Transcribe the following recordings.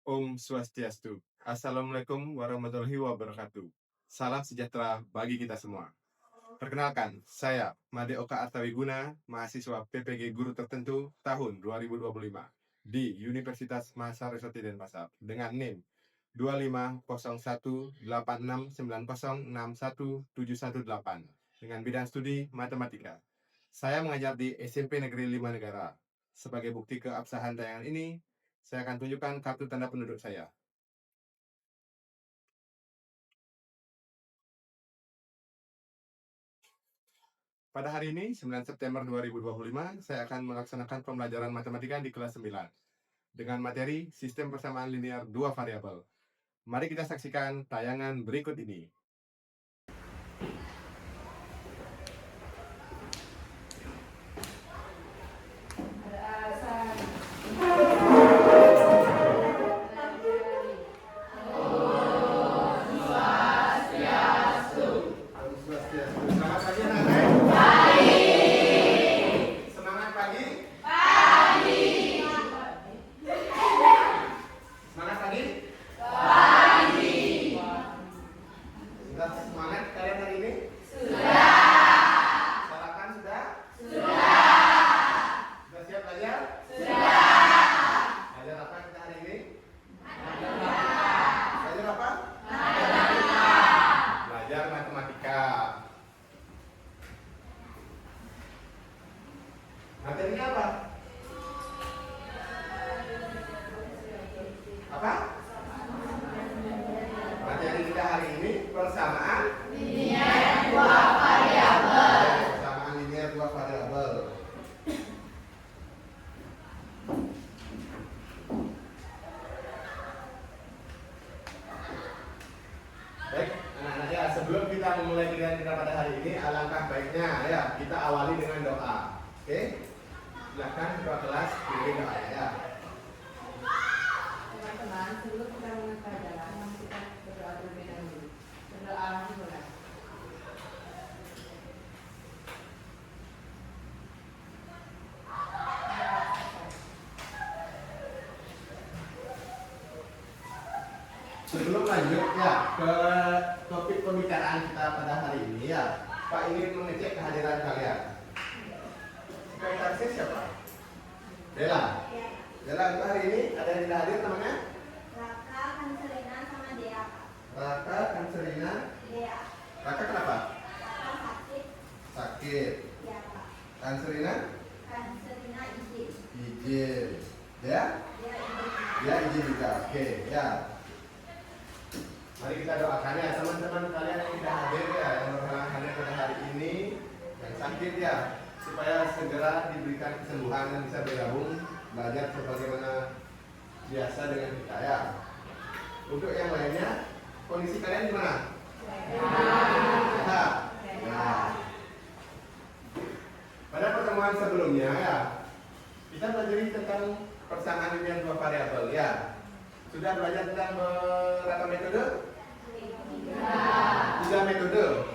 Om Swastiastu. Assalamualaikum warahmatullahi wabarakatuh. Salam sejahtera bagi kita semua. Perkenalkan, saya Made Oka Artawiguna, mahasiswa PPG Guru Tertentu tahun 2025 di Universitas Mahasiswa Denpasar dengan NIM 25018690617118 dengan bidang studi matematika. Saya mengajar di SMP Negeri 5 Negara. Sebagai bukti keabsahan tayangan ini, saya akan tunjukkan kartu tanda penduduk saya. Pada hari ini, 9 September 2025, saya akan melaksanakan pembelajaran matematika di kelas 9 dengan materi sistem persamaan linear dua variabel. Mari kita saksikan tayangan berikut ini. Selamat pagi anak-anak. Semangat pagi. Semangat pagi. Sudah semangat kalian hari ini? Sarapan sudah? Sudah siap belajar? Belajar apa kita hari ini? Belajar apa? Belajar matematika. Materinya apa? Apa? Materi kita hari ini persamaan linear dua variabel. Persamaan linear dua variabel. Baik, anak-anak ya, sebelum kita memulai pilihan kita pada hari ini, alangkah baiknya ya kita awali dengan doa. Oke? Silakan ketua kelas pilih doanya ya. Teman-teman, sebelum kita mulai pelajaran, mari kita berdoa terlebih dahulu. Berdoa dimulai. Sebelum lanjut ya ke topik pembicaraan kita pada hari ini ya, Pak ingin mengecek kehadiran kalian. Sekretarisnya siapa? Bella. Bella itu hari ini ada yang tidak hadir namanya? Raka, Kanserina, sama Dea. Raka, Kanserina. Dea. Raka kenapa? Raka sakit. Sakit. Ya, Pak. Kanserina? Kanserina izin. Izin. Ya? Dia izin. Ya izin juga. Oke ya. Mari kita doakan ya teman-teman kalian yang tidak hadir ya, yang berhalangan hadir pada hari ini, yang sakit ya, supaya segera diberikan kesembuhan dan bisa bergabung belajar sebagaimana biasa dengan kita ya. Untuk yang lainnya, kondisi kalian gimana? Sehat. Ya. Pada pertemuan sebelumnya ya, kita belajar tentang persamaan linear dua variabel ya. Sudah belajar tentang berapa metode? Tiga metode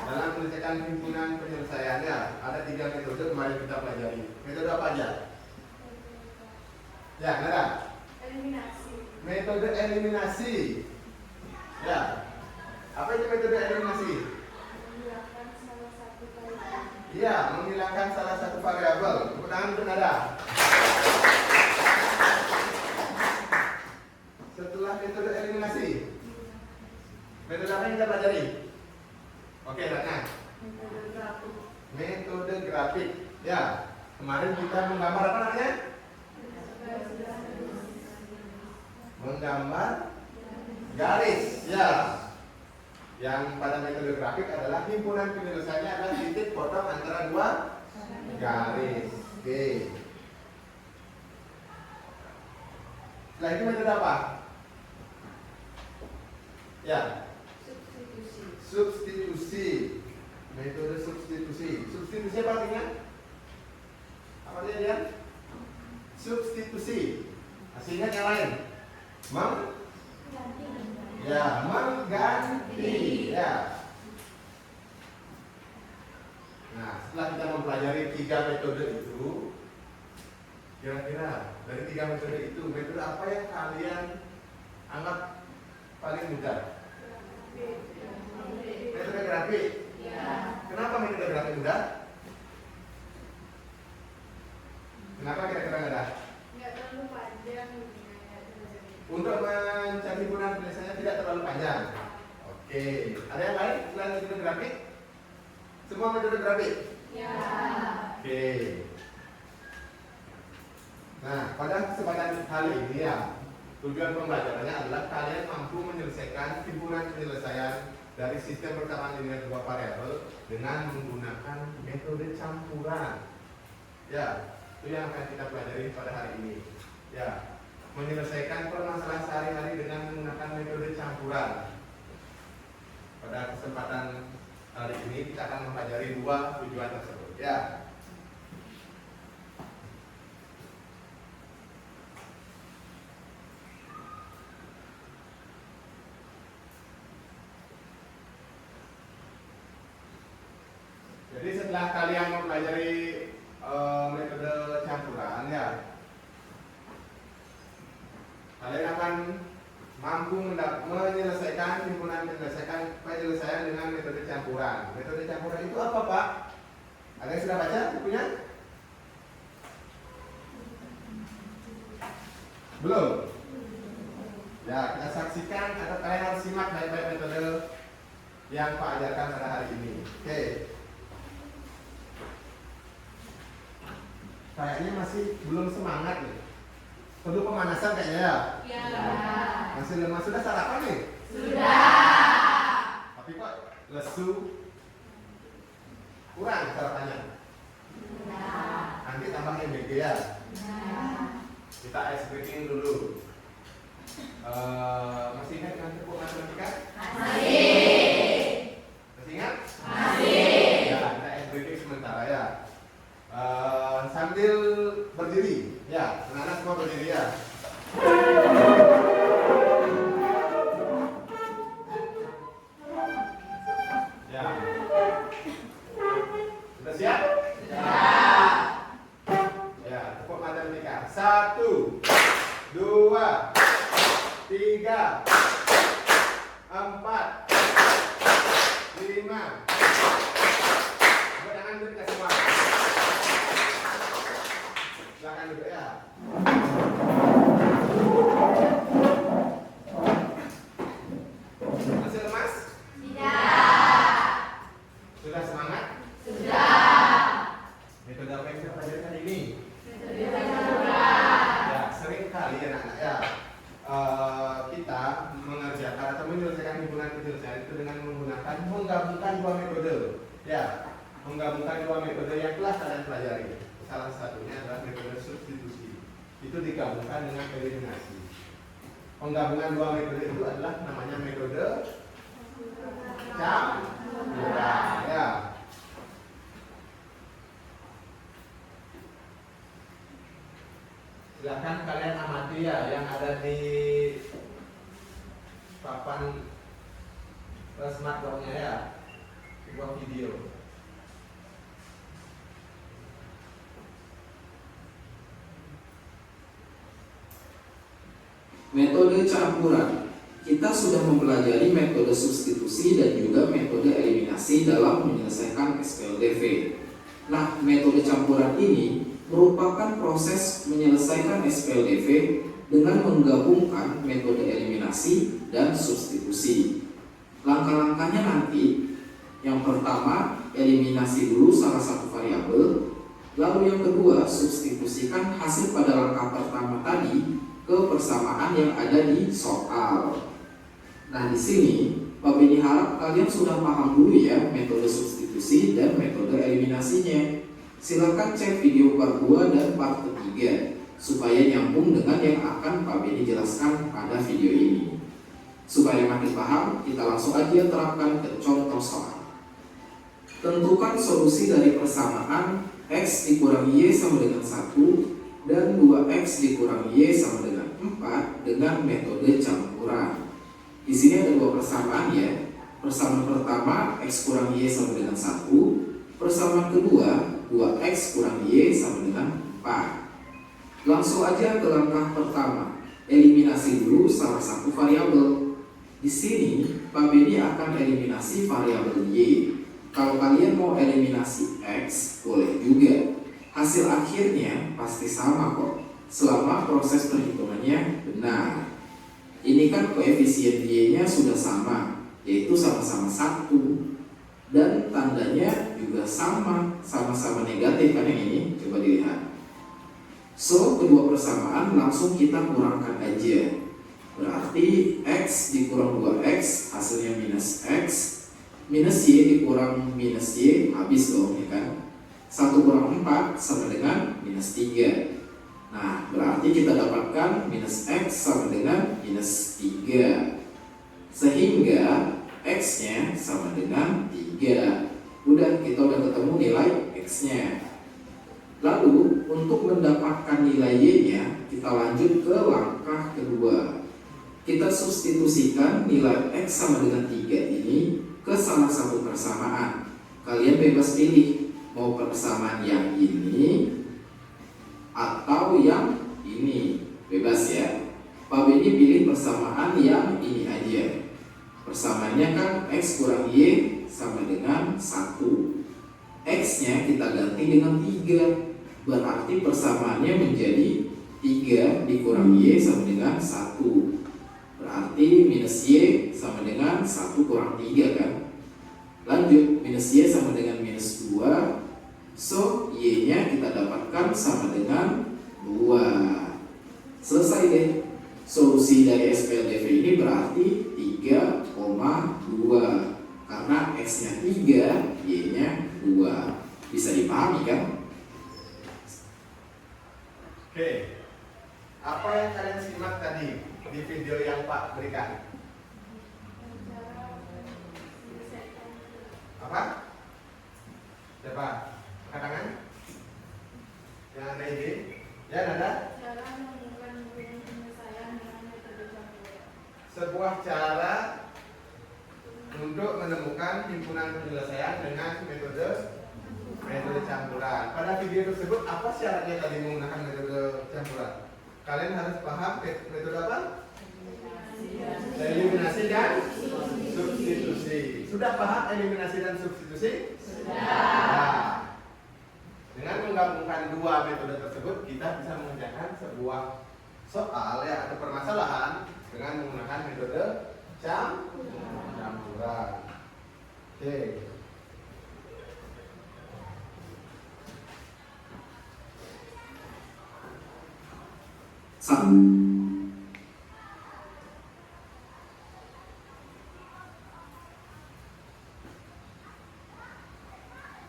dalam menyelesaikan himpunan penyelesaiannya. Ada 3 metode kemarin kita pelajari. Metode apa aja? Ya, ada. Eliminasi. Metode eliminasi. Ya. Apa itu metode eliminasi? Menghilangkan salah satu variabel. Iya, menghilangkan salah satu variabel. Tepuk tangan untuk nada. Setelah metode eliminasi, metode apa yang kita pelajari? Oke, Ratna. Metode grafik. Metode grafik. Ya, kemarin kita menggambar apa namanya? Menggambar garis. Ya. Yang pada metode grafik adalah himpunan penyelesaiannya adalah titik potong antara dua garis. Oke. Setelah itu metode apa? Ya. Substitusi. Substitusi. Metode substitusi. Substitusi apa artinya? Apa artinya dia? Substitusi. Hasilnya yang lain. Ya, mengganti. Ya. Nah, setelah kita mempelajari 3 metode itu, kira-kira dari 3 metode itu, metode apa yang kalian Anggap paling mudah. Metode grafik. Kenapa metode grafik mudah? Kenapa kira-kira mudah? Nggak terlalu panjang. Untuk mencari himpunan penyelesaiannya tidak terlalu panjang. Oke, ada yang lain selain metode grafik? Semua metode grafik? Ya. Oke. Nah, pada kesempatan kali ini ya, tujuan pembelajarannya adalah kalian mampu menyelesaikan himpunan penyelesaian dari sistem persamaan linear dua variabel dengan menggunakan metode campuran. Ya, itu yang akan kita pelajari pada hari ini. Ya, menyelesaikan permasalahan sehari-hari dengan menggunakan metode campuran. Pada kesempatan hari ini kita akan mempelajari dua tujuan tersebut. Ya. Jadi setelah kalian mempelajari metode campuran ya, kalian akan mampu menyelesaikan penyelesaian dengan metode campuran. Metode campuran itu apa, Pak? Ada yang sudah baca bukunya? Belum? Ya, kita saksikan atau kalian harus simak baik-baik metode yang Pak ajarkan pada hari ini. Oke. Kayaknya masih belum semangat nih. Perlu pemanasan kayaknya ya? Iya. Masih lemah. Sudah sarapan nih? Sudah. Tapi kok lesu? Kurang sarapannya? Nanti tambah MBG ya? Kita ice breaking dulu. Masih ingat dengan tepuk matematika? Masih. Masih ingat? Masih. Ya, kita ice breaking sementara ya. Sambil berdiri, ya, anak-anak semua berdiri ya. Ya, sudah siap? Sudah. Ya, tepuk matematika. 1, 2, 3, 4, 5. Jangan duduk semua. Silakan duduk ya. Masih lemas? Tidak. Sudah semangat? Sudah. Metode apa yang kita pelajari ini? Metode campuran. Ya, sering kali anak-anak ya, kita mengerjakan atau menyelesaikan himpunan penyelesaian itu dengan menggabungkan dua metode. Ya, menggabungkan dua metode yang telah kalian pelajari. Salah satunya adalah metode substitusi. Itu digabungkan dengan eliminasi. Penggabungan dua metode itu adalah namanya metode campuran. Ya. Silahkan kalian amati ya yang ada di papan smartphone-nya ya, sebuah video. Metode campuran. Kita sudah mempelajari metode substitusi dan juga metode eliminasi dalam menyelesaikan SPLDV. Nah, metode campuran ini merupakan proses menyelesaikan SPLDV dengan menggabungkan metode eliminasi dan substitusi. Langkah-langkahnya nanti, yang pertama, eliminasi dulu salah satu variabel, lalu yang kedua, substitusikan hasil pada langkah pertama tadi ke persamaan yang ada di soal. Nah, di sini Pak Beni harap kalian sudah paham dulu ya metode substitusi dan metode eliminasinya. Silakan cek video part 2 dan part 3 supaya nyambung dengan yang akan Pak Beni jelaskan pada video ini. Supaya makin paham, kita langsung aja terapkan ke contoh soal. Tentukan solusi dari persamaan X dikurangi Y sama dengan 1 dan 2X dikurangi Y sama dengan 4 dengan metode campuran. Di sini ada dua persamaan ya. Persamaan pertama X kurangi Y sama dengan 1. Persamaan kedua 2X kurangi Y sama dengan 4. Langsung aja ke langkah pertama. Eliminasi dulu salah satu variabel. variabel. Di sini, Pak Beni akan eliminasi variabel Y. Kalau kalian mau eliminasi X, boleh juga. Hasil akhirnya pasti sama kok, selama proses perhitungannya benar. Ini kan koefisien Y-nya sudah sama, yaitu sama-sama 1. Dan tandanya juga sama-sama negatif kan yang ini, coba dilihat. So, kedua persamaan langsung kita kurangkan aja. Berarti X dikurang 2X hasilnya minus X, minus Y dikurang minus Y, habis dong ya kan. 1 kurang 4 sama dengan minus 3. Nah, berarti kita dapatkan minus X sama dengan minus 3. Sehingga X-nya sama dengan 3. Udah, kita udah ketemu nilai X-nya. Lalu, untuk mendapatkan nilai Y-nya, kita lanjut ke langkah kedua. Kita substitusikan nilai X sama dengan 3 ini ke salah satu persamaan. Kalian bebas pilih, mau persamaan yang ini atau yang ini, bebas ya. Pak Beni pilih persamaan yang ini aja. Persamaannya kan X kurang Y sama dengan 1. X-nya kita ganti dengan 3. Berarti persamaannya menjadi 3 dikurang Y sama dengan 1. Berarti minus Y sama dengan 1 kurang 3 kan. Lanjut, minus Y sama dengan minus 2. So, Y-nya kita dapatkan sama dengan 2. Selesai deh. Solusi dari SPLDV ini berarti 3,2. Karena X-nya 3, Y-nya 2. Bisa dipahami kan? Oke. Apa yang kalian simak tadi di video yang Pak berikan? Apa? Coba angkat tangan. Yang ada ide? Ya, ada? Cara menemukan penyelesaian dengan metode campuran. Sebuah cara untuk menemukan himpunan penyelesaian dengan metode campuran. Pada video tersebut apa syaratnya tadi menggunakan metode campuran? Kalian harus paham metode apa? Eliminasi dan substitusi. Sudah paham eliminasi dan substitusi? Sudah. Dengan menggabungkan dua metode tersebut, kita bisa mengerjakan sebuah soal ya atau permasalahan dengan menggunakan metode campuran. Oke.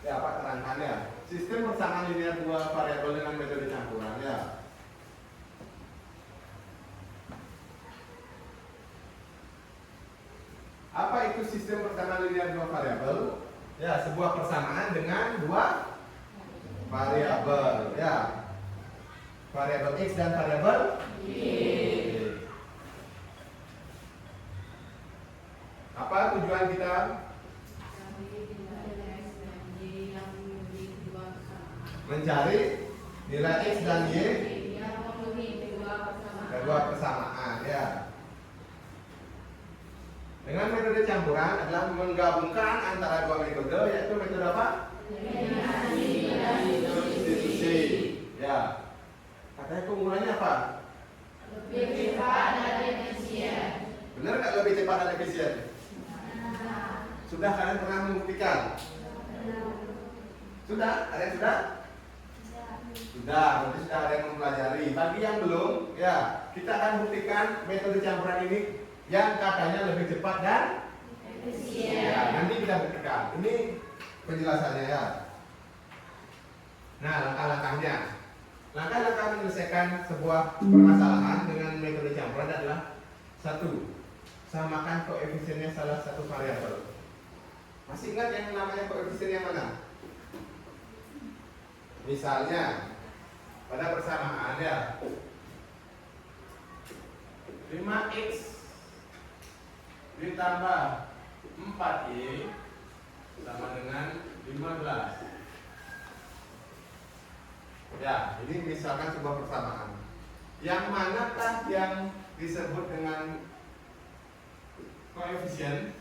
Ya, Pak terangkan ya. Sistem persamaan linear dua variabel dengan metode campuran ya. Apa itu sistem persamaan linear dua variabel? Ya, sebuah persamaan dengan dua variabel ya. Variabel X dan variabel Y. Apa tujuan kita? Mencari nilai X dan Y kedua persamaan ya. Dengan metode campuran adalah menggabungkan antara dua metode, yaitu metode apa? Substitusi. Ya. Katanya keunggulannya apa? Lebih cepat dan efisien. Benar nggak lebih cepat dan efisien? Sudah kalian pernah membuktikan? Sudah? Ada yang sudah? Sudah, berarti sudah ada yang mempelajari. Bagi yang belum, ya kita akan buktikan metode campuran ini yang katanya lebih cepat dan efisien. Ya, nanti kita buktikan. Ini penjelasannya ya. Nah, langkah-langkahnya. Langkah-langkah menyelesaikan sebuah permasalahan dengan metode campuran adalah: 1. Samakan koefisiennya salah satu variabel. Masih ingat yang namanya koefisien yang mana? Misalnya pada persamaan ya 5x ditambah 4y sama dengan 15. Ya, ini misalkan sebuah persamaan. Yang manakah yang disebut dengan koefisien.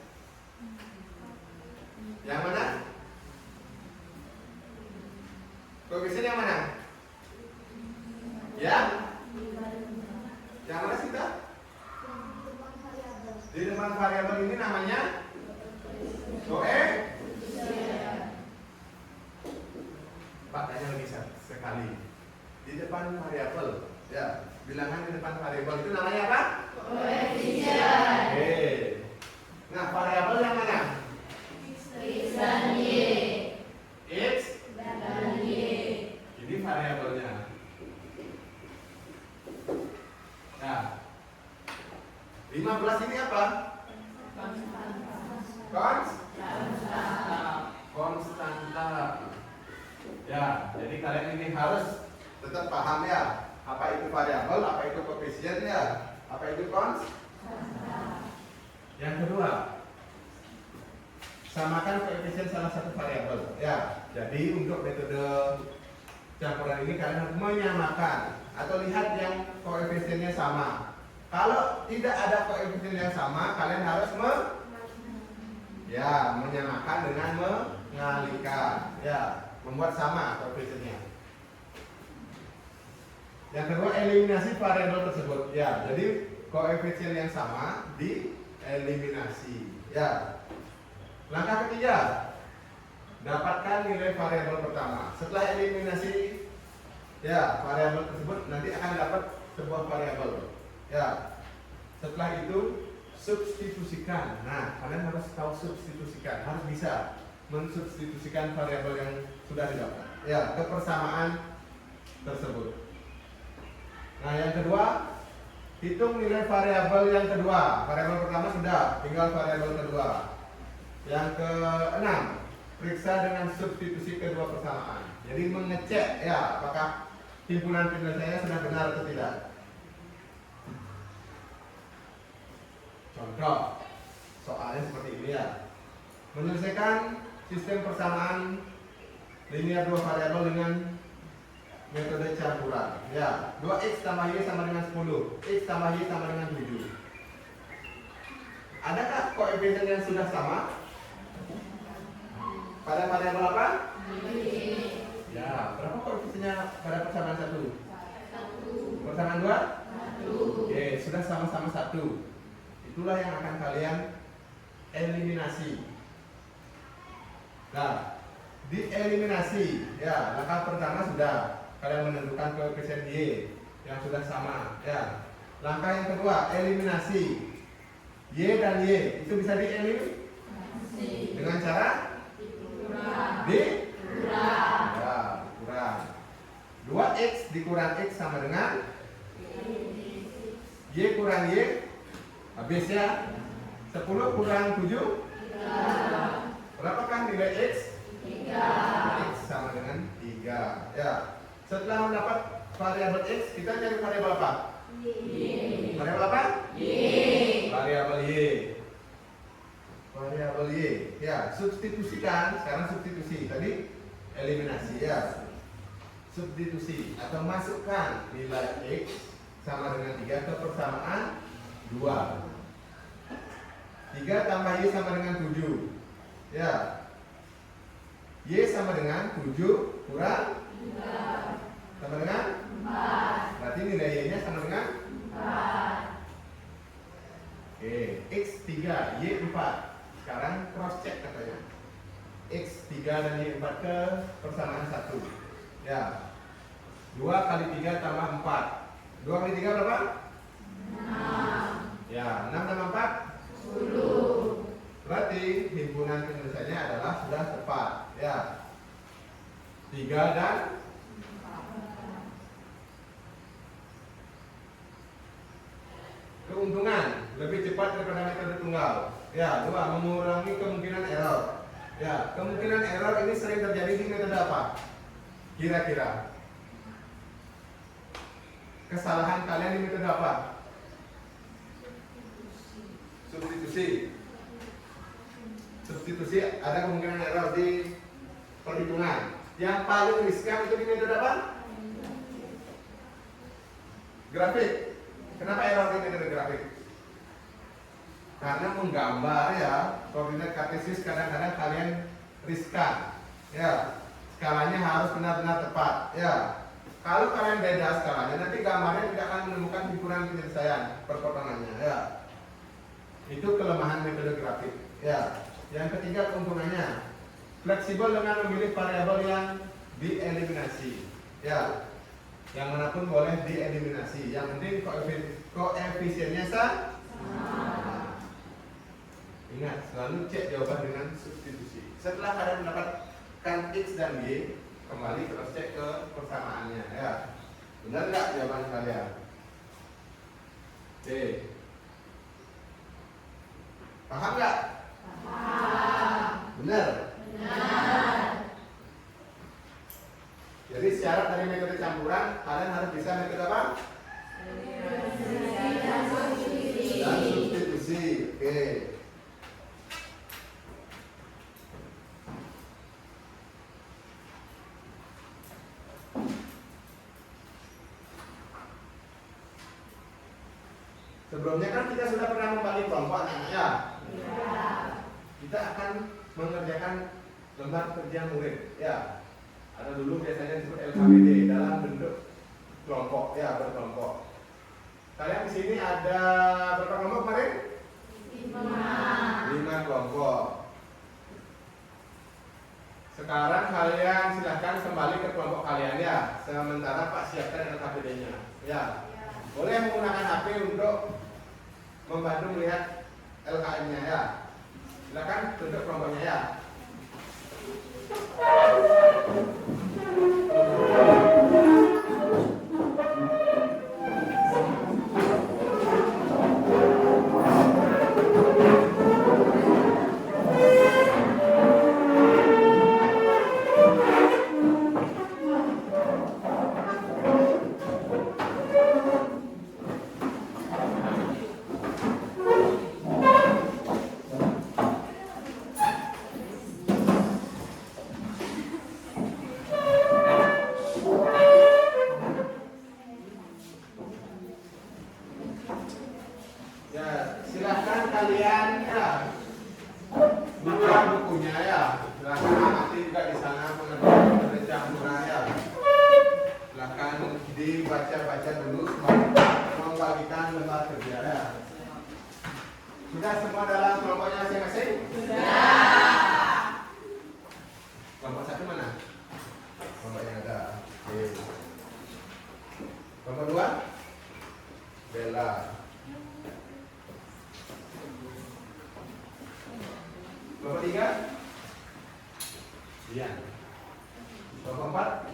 Yang mana? Koefisien yang mana? Ya? Yang mana sih, Kak? Di depan variabel ini namanya Pakainya lebih sekali. Di depan variabel, ya, bilangan di depan variabel itu namanya apa? Koefisien. Oke. Nah, variabel yang mana? X dan Y. X Dan Y. ini variabelnya. Nah, 15 ini apa? Konstanta. Ya, jadi kalian ini harus tetap paham ya, apa itu variabel, apa itu koefisien ya, apa itu konstanta. Yang kedua, samakan koefisien salah satu variabel. Ya, jadi untuk metode campuran ini kalian harus menyamakan atau lihat yang koefisiennya sama. Kalau tidak ada koefisien yang sama, kalian harus menyamakan dengan mengalihkan. Ya, membuat sama koefisiennya. Yang kedua, eliminasi variabel tersebut. Ya, jadi koefisien yang sama dieliminasi. Ya. Langkah ketiga, dapatkan nilai variabel pertama. Setelah eliminasi ya variabel tersebut, nanti akan dapat sebuah variabel. Ya. Setelah itu substitusikan. Nah, kalian harus tahu substitusikan, harus bisa mensubstitusikan variabel yang sudah didapat. Ya, ke persamaan tersebut. Nah, yang kedua, hitung nilai variabel yang kedua. Variabel pertama sudah, tinggal variabel kedua. Yang keenam, periksa dengan substitusi kedua persamaan. Jadi mengecek ya apakah himpunan penyelesaiannya sudah benar atau tidak. Contoh, soalnya seperti ini ya. Menyelesaikan sistem persamaan linear dua variabel dengan metode campuran. Ya, 2x tambah y sama dengan 10, x tambah y sama dengan 7. Adakah koefisien yang sudah sama pada variabel apa? Ya, berapa koefisiennya pada persamaan 1? Persamaan 2? Oke, sudah sama-sama 1. Itulah yang akan kalian eliminasi. Nah, dieliminasi, ya, langkah pertama sudah kalian menentukan koefisien y yang sudah sama, ya. Langkah yang kedua, eliminasi. Y dan y itu bisa dieliminasi dengan cara dikurang. Ya, kurang. 2x dikurang x sama dengan y kurang y. Habis ya. 10 kurang 7. Berapakah nilai x? 3. X sama dengan 3. Ya. Setelah mendapat variabel x, kita cari variabel apa? Y. Variabel apa? Y. Variabel y. Variabel y. Ya, substitusikan. Sekarang substitusi. Tadi eliminasi ya. Substitusi atau masukkan nilai x sama dengan 3 ke persamaan 2. 3 tambah y sama dengan 7. Ya. Y sama dengan 7 kurang 3 sama dengan 4. Berarti nilai y-nya sama dengan 4. Oke, x 3, y 4. Sekarang cross check katanya. X 3 dan y 4 ke persamaan 1. Ya. 2 kali 3 tambah 4. 2 kali 3 berapa? 6. Ya, 6 tambah 4? 10. Berarti himpunan penyelesaiannya adalah sudah tepat. Ya. 3 dan 4. Keuntungan lebih cepat daripada metode tunggal. Ya, 2 mengurangi kemungkinan error. Ya, kemungkinan error ini sering terjadi di metode apa? Kira-kira kesalahan kalian di metode apa? Substitusi. Substitusi ada kemungkinan error di perhitungan. Yang paling riskan itu di metode apa? Grafik. Kenapa error di metode grafik? karena menggambar ya koordinat kartesis kadang-kadang kalian riskan ya, skalanya harus benar-benar tepat ya. Kalau kalian beda skalanya, nanti gambarnya tidak akan menemukan figuran penyelesaian perpotongannya ya. Itu kelemahan metode grafik ya. Yang ketiga keuntungannya, fleksibel dengan memilih variabel yang dieliminasi ya. Yang manapun boleh dieliminasi, yang penting koefisiennya sama. Ingat, selalu cek jawaban dengan substitusi. Setelah kalian mendapatkan X dan Y, kembali terus cek ke persamaannya ya. Benar nggak jawaban kalian? Oke. Paham nggak? Paham. Benar? Benar. Jadi syarat dari metode campuran, kalian harus bisa metode apa? Dan substitusi. Dan substitusi. Oke. Sebelumnya kan kita sudah pernah membagi kelompok anak-anak ya. Kita akan mengerjakan lembar kerja murid ya. Ada dulu biasanya disebut LKPD dalam bentuk kelompok ya, berkelompok. Kalian di sini ada berapa kelompok kemarin? 5 kelompok. Sekarang kalian silahkan kembali ke kelompok kalian ya. Sementara Pak siapkan LKPD-nya ya. Boleh menggunakan HP untuk membantu melihat LKM-nya ya. Silakan bentuk kelompoknya ya. Dibaca-baca dulu membagikan lembar kerja ya. Sudah semua dalam kelompoknya masing-masing? Sudah. Kelompok satu mana? Kelompok yang ada. Oke. Kelompok 2? Bella. Kelompok 3? Dian. Kelompok 4?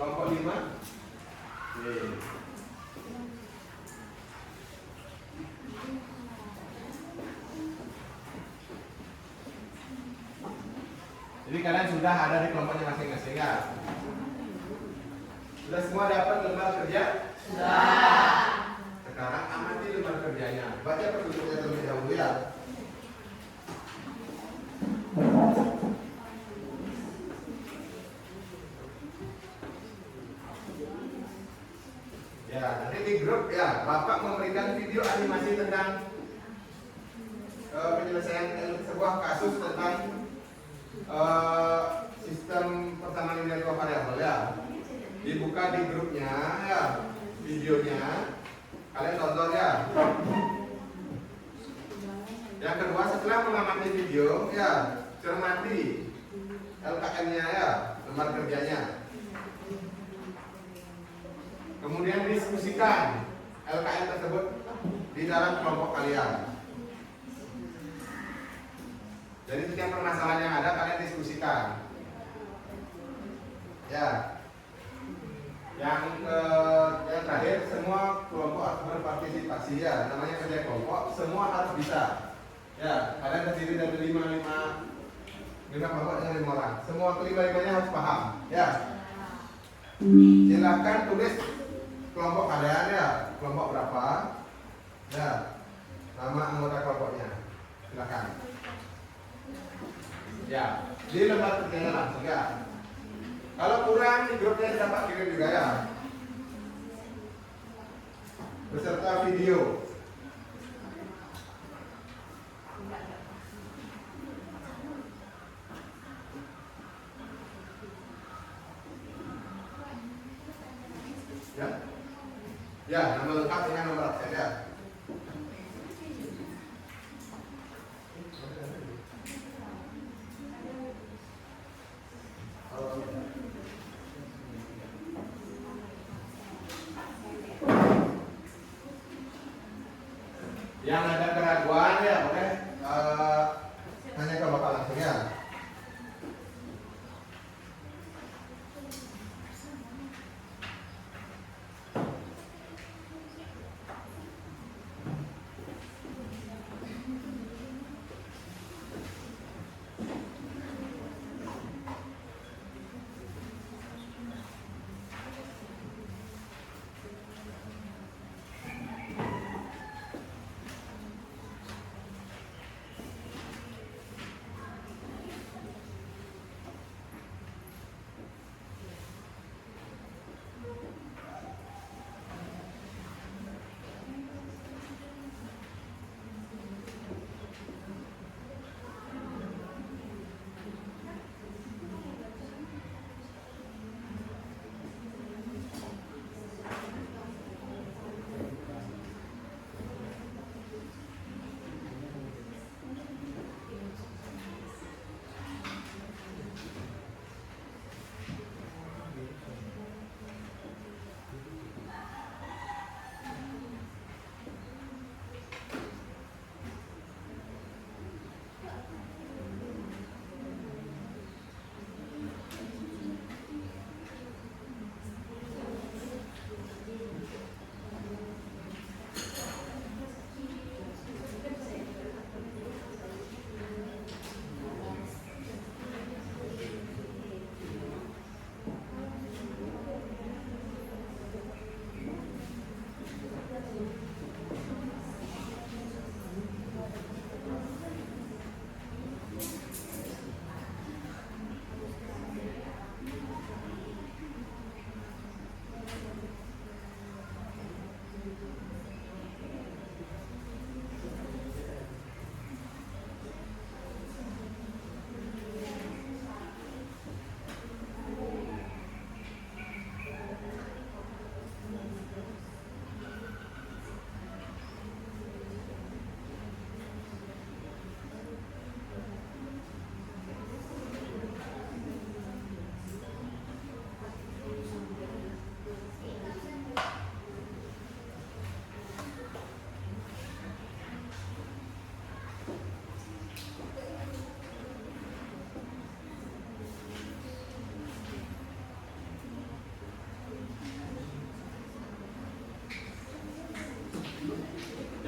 Kelompok 5? Jadi kalian sudah ada di kelompoknya masing-masing ya? Sudah semua dapat lembar kerja? Sudah. Sekarang amati lembar kerjanya. Baca petunjuknya terlebih dahulu ya. Ya, nanti di grup ya, Bapak memberikan video animasi tentang penyelesaian sebuah kasus tentang sistem persamaan linear dua variabel ya. Dibuka di grupnya ya, videonya. Kalian tonton ya. Yang kedua, setelah mengamati video ya, cermati LKM-nya ya, lembar kerjanya. Kemudian diskusikan LKM tersebut di dalam kelompok kalian. Jadi setiap permasalahan yang ada kalian diskusikan. Ya. Yang terakhir, semua kelompok harus berpartisipasi ya. Namanya kerja kelompok, semua harus bisa. Ya, kalian terdiri dari 5 kelompok dengan 5 orang. Semua kelima-limanya harus paham. Ya. Silakan tulis kelompok kalian ya, kelompok berapa? Ya, nama anggota kelompoknya. Silakan. Ya, di lembar kerjanya langsung ya. Kalau kurang di grupnya dapat kirim juga ya. beserta video. Ya, ya, nama lengkap dengan nomor absen ya. Yang ada keraguan ya, boleh tanya ke Bapak langsung ya.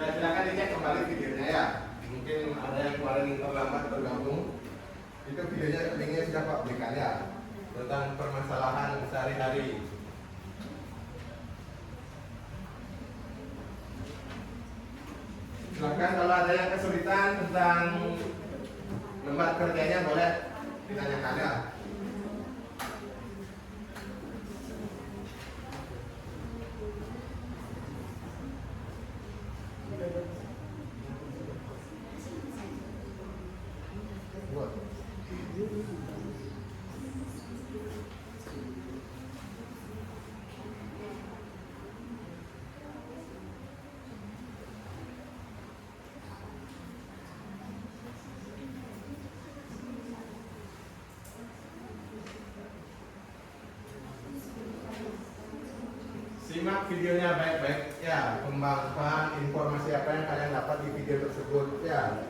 Ya, silakan dicek kembali videonya ya. Mungkin ada yang kemarin terlambat bergabung. Itu videonya linknya sudah Pak berikan ya, tentang permasalahan sehari-hari. Silakan kalau ada yang kesulitan tentang lembar kerjanya boleh ditanyakan ya. Simak videonya baik-baik ya, kembangkan informasi apa yang kalian dapat di video tersebut ya.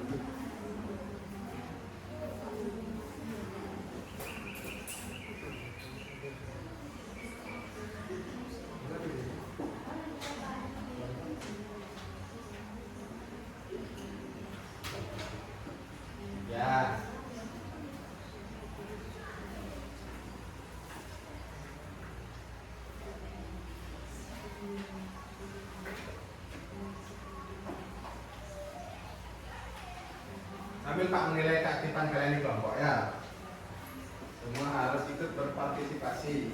Ya. Sambil Pak menilai keaktifan kalian di kelompok ya. Semua harus ikut berpartisipasi.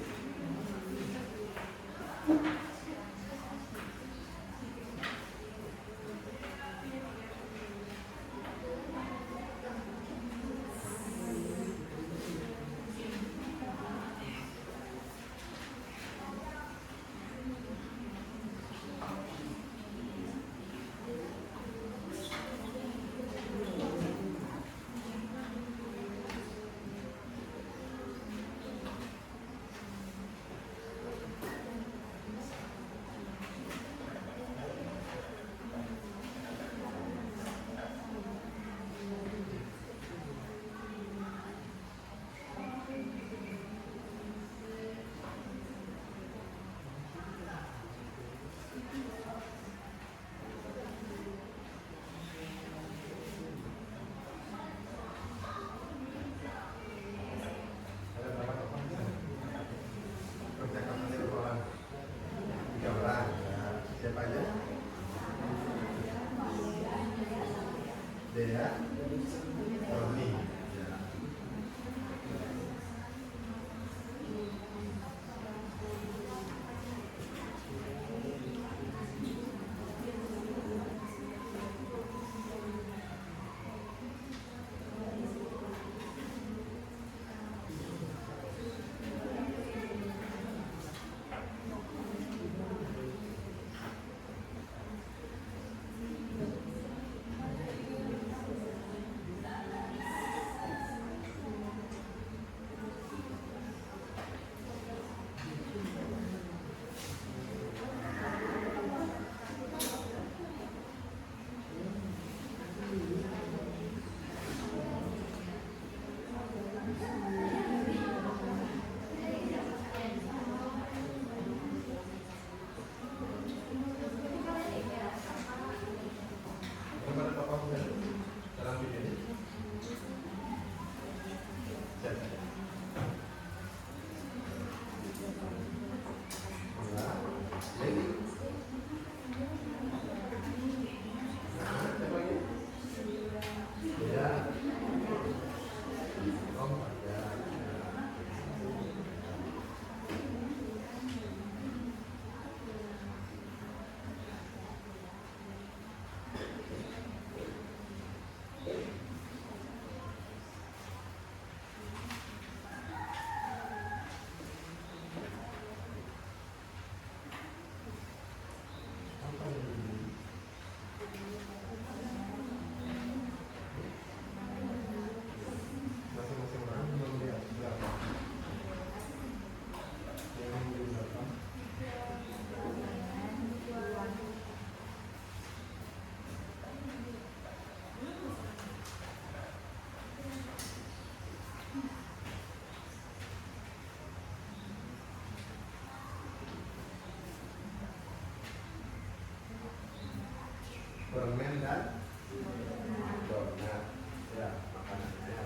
Siapa aja? Dea, Roni. Ya. Kepada Bapak Gubernur dalam video ini. Siapa? Ya. Lady. Nah, siapa lagi? Ya. Om, ya. Masing-masing orang belum lihat berapa. Yang belum berapa? Permen dan donat. Ya, makanannya.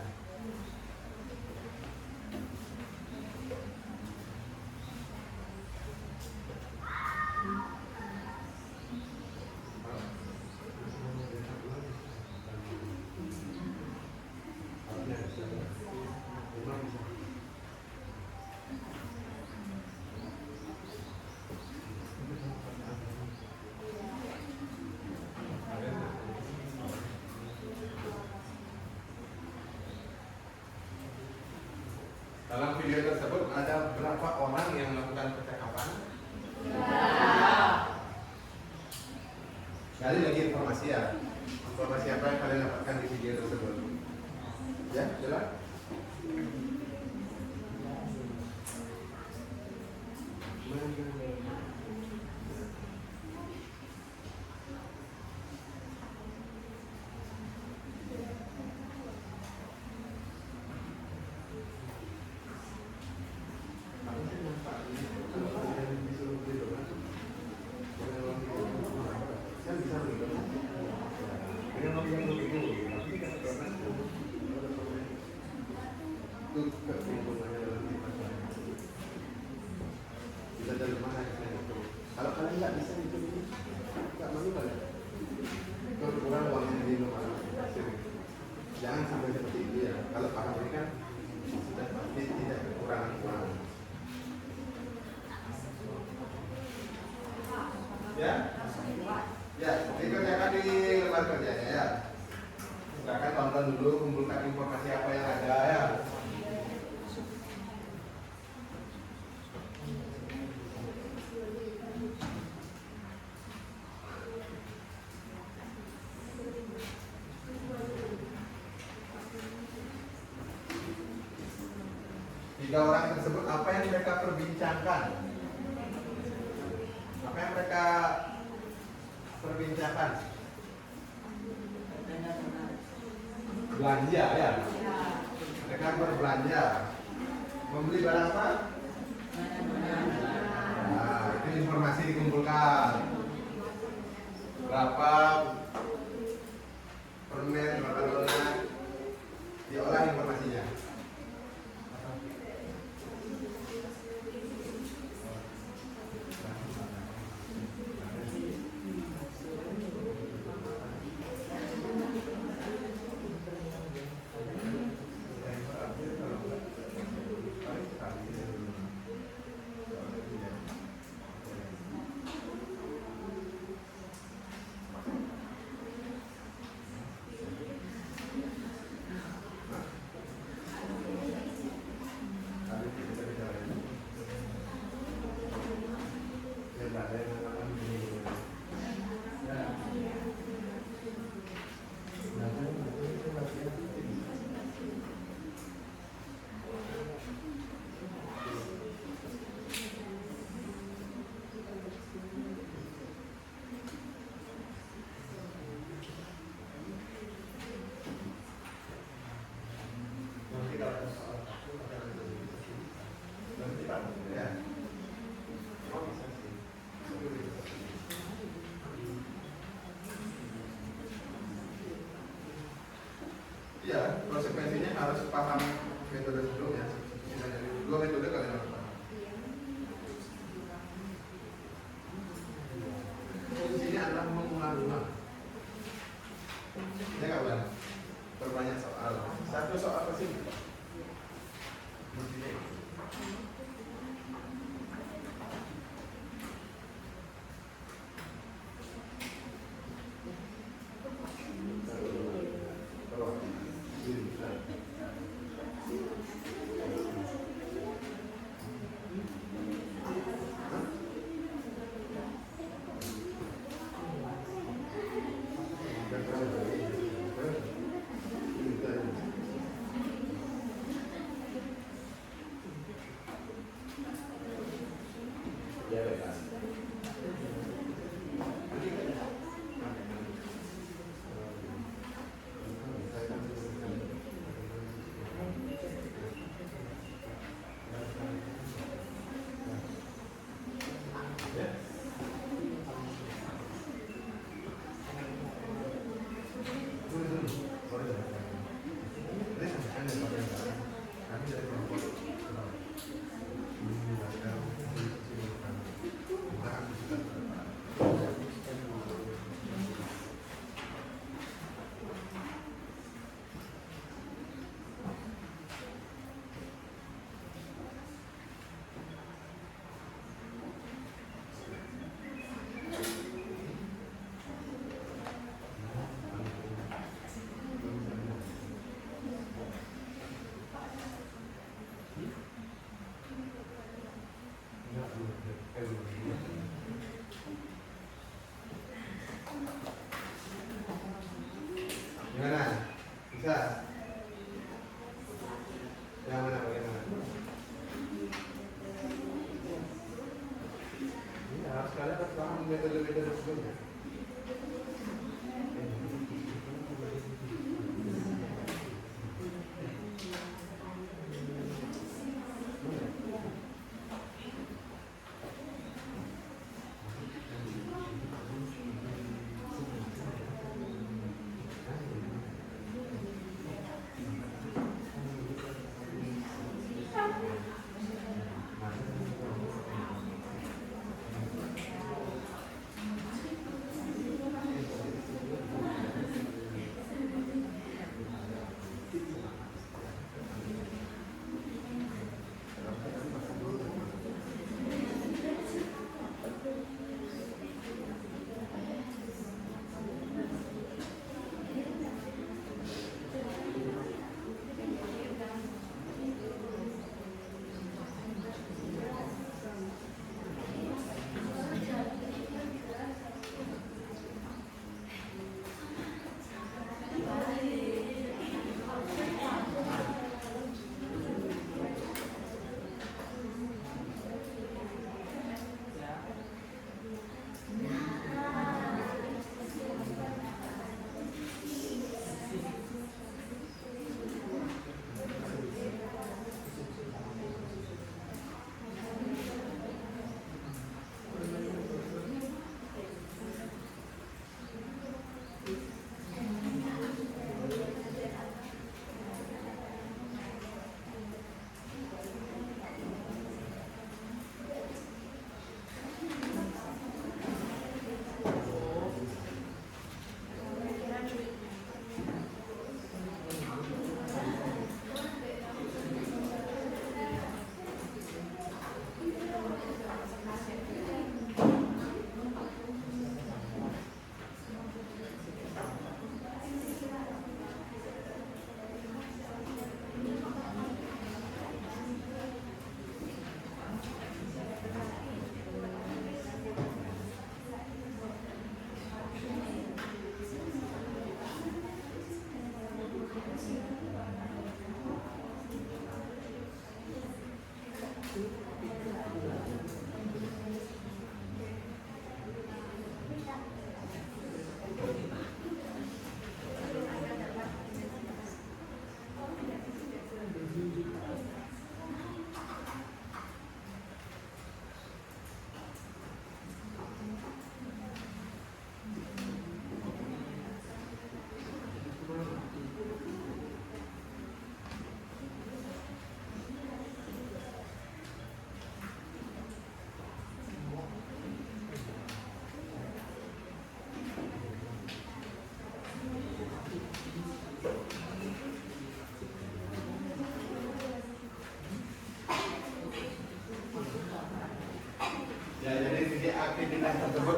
Dalam video tersebut ada berapa orang yang melakukan percakapan? Kali lagi informasi ya. Informasi apa yang kalian dapatkan di video tersebut? Ya, jelas? Bisa dari mana itu? Kalau kalian nggak bisa itu, nggak malu kalian. Kurang uangnya di rumah. Jangan sampai seperti itu ya. Kalau paham ini kan sudah pasti tidak kekurangan uang. Ya? Ya, dikerjakan di lembar kerjanya ya. Silakan tonton dulu, kumpulkan informasi apa yang ada ya. Tiga orang tersebut apa yang mereka perbincangkan? Apa yang mereka perbincangkan? Belanja ya. Mereka berbelanja. Membeli barang apa? Nah, itu informasi dikumpulkan. Berapa permen, berapa donat, diolah informasinya. Ya, konsekuensinya harus paham metode sebelumnya. Dua metode kalian harus paham. Fungsinya adalah mengulang-ulang. Ya nggak boleh berbanyak soal. Satu soal pasti. Fungsinya itu. Gimana? Bisa? Yang mana bagaimana? Ya, harus kalian harus paham metode-metode sebelumnya.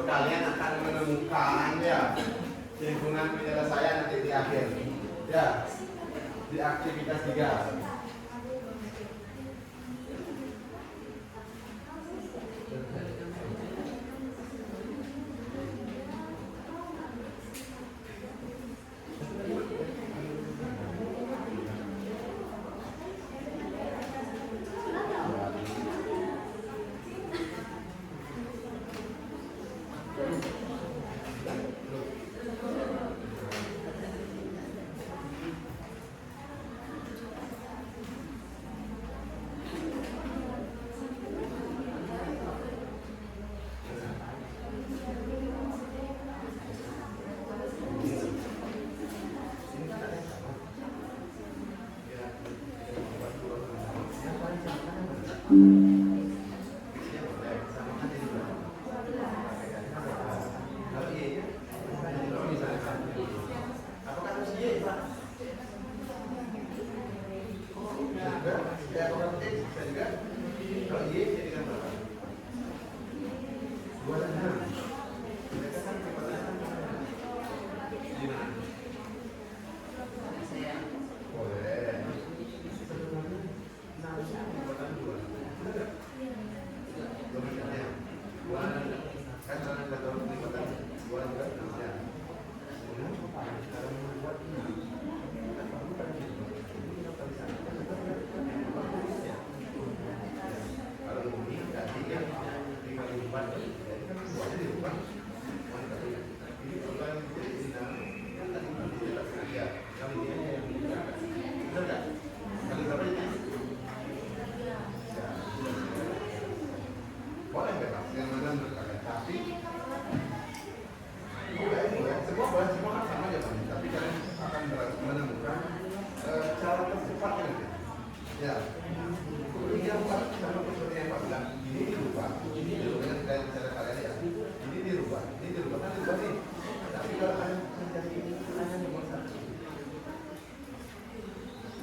kalian akan menemukan ya lingkungan penyelesaian nanti di akhir. Ya, di aktivitas 3.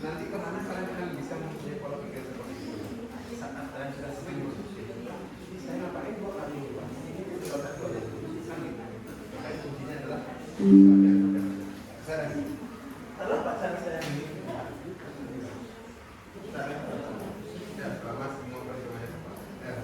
Nanti kemana kalian akan bisa mempunyai pola pikir seperti itu saat kalian sudah sering berpikir ini saya ngapain buat kali ini Pak? Ini sudah tak boleh makanya kuncinya adalah saya kalau pacar saya ini ya selamat semua perjuangannya Pak ya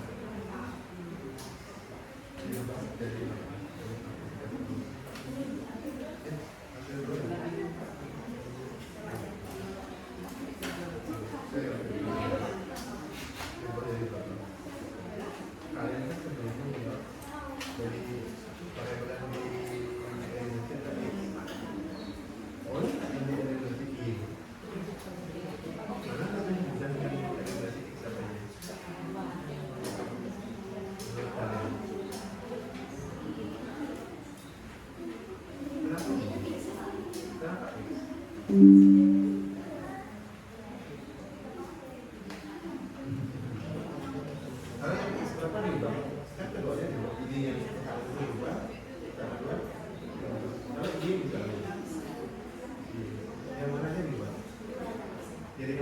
jadi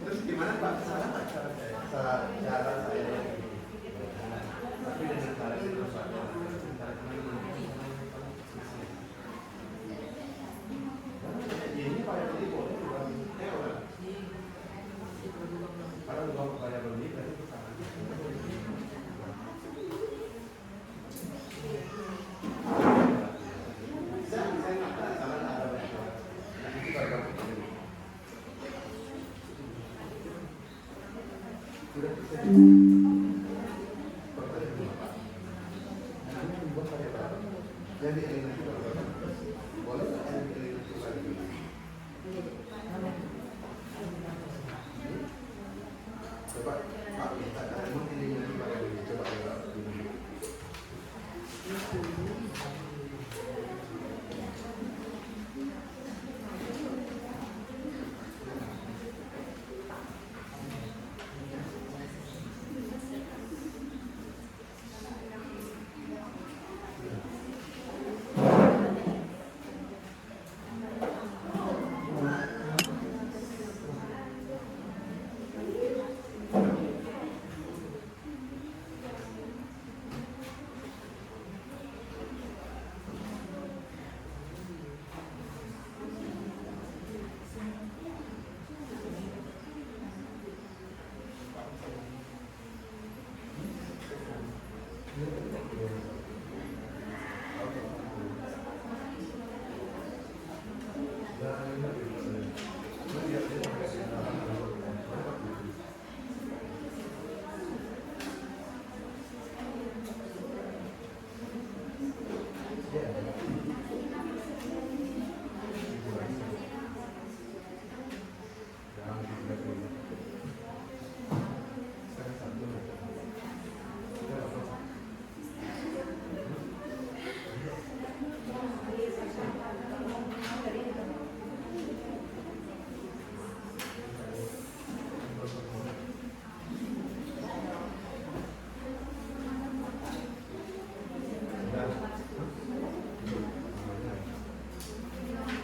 terus gimana Pak? Salah Pak cara saya? Salah cara saya. Tapi dengan cara itu ini Pak yang tadi boleh bukan? Kalau bukan kepada beli berarti kesalahan.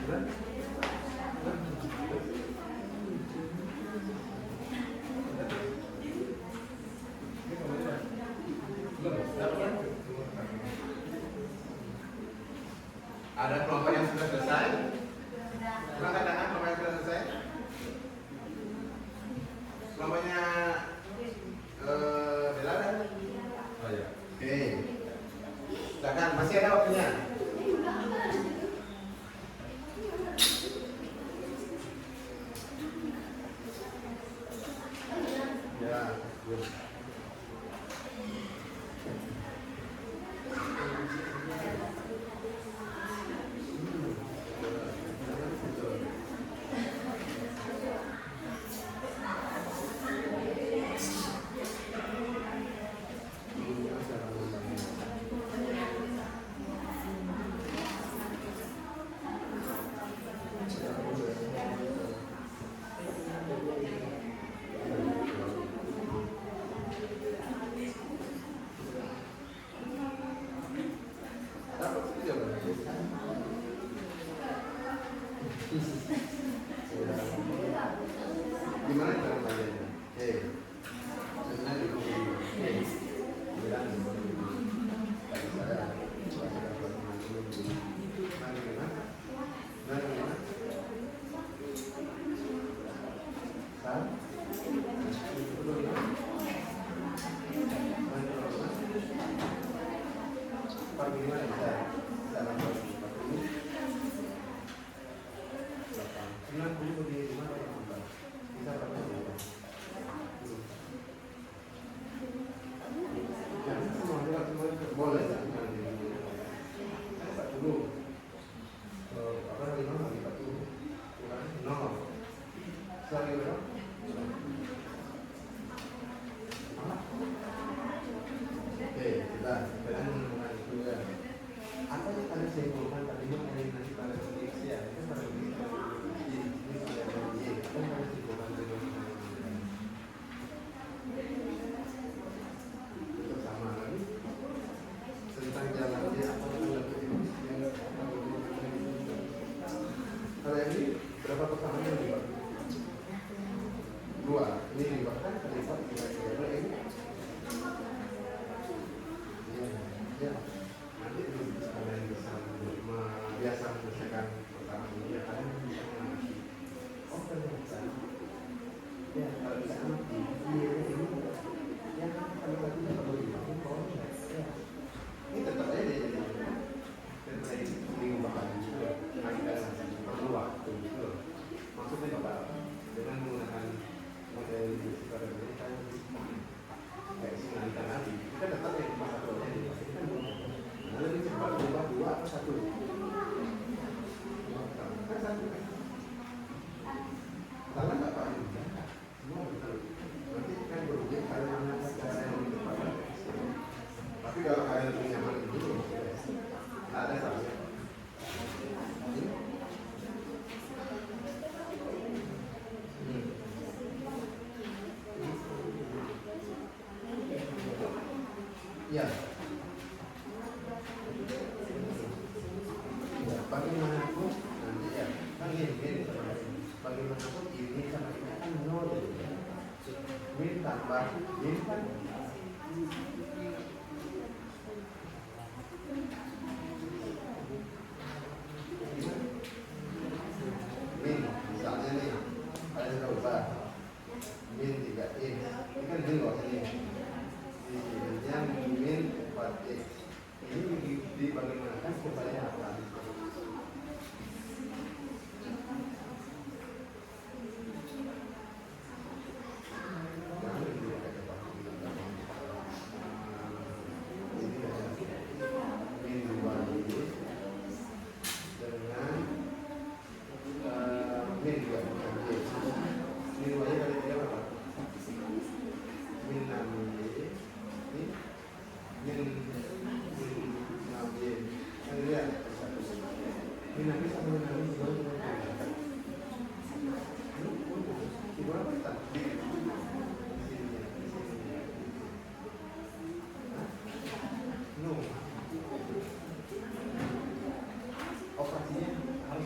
Ada kelompok yang sudah selesai? Angkat tangan kelompok yang sudah selesai. Kelompoknya Bella ada? Oh ya. Oke. Silakan, masih ada waktunya. Ya, good. Gimana cara belajarnya? Sebenarnya di buku ini. Bilang tadi saya boleh ya? Apa lagi nol? Nol. Lagi berapa? Oke, kita menemukan itu ya. Apa yang kalian simpulkan tadi itu eliminasi pada kondisi ya? Itu pada kondisi ini pada kondisi. Apa yang kalian simpulkan tadi? Itu sama lagi tentang jalan dia apa yang kalau ini berapa pertamanya lipat? 2. Ini lipat kan? Lipat kira-kira ini. Ya. Nanti kalian bisa biasa menyelesaikan pertama ini ya kalian bisa mengamati. Oh ternyata ya kalau bisa amati ini ya kalau lagi kalau dibangun kalau ya ini tetap aja dia jadi tetap diubahkan juga nanti ada perlu waktu gitu maksudnya apa dengan menggunakan model sekarang ini kan kayak singalita nanti kita tetap ya cuma satu aja di kita kan lebih cepat berubah 2 atau 1 kan 1 kan karena nggak Pak semua betul nanti kan berubah karena cara yang lebih tepat tapi kalau kalian lebih nyaman dulu ada salahnya ya. Bagaimanapun nanti ya kan gini bagaimanapun ini sama ini kan nol min tambah min kan min misalnya nih kalian sudah ubah min 3in ini kan min loh ini ini min 4x ini dibagaimanakan supaya apa? Operasinya harus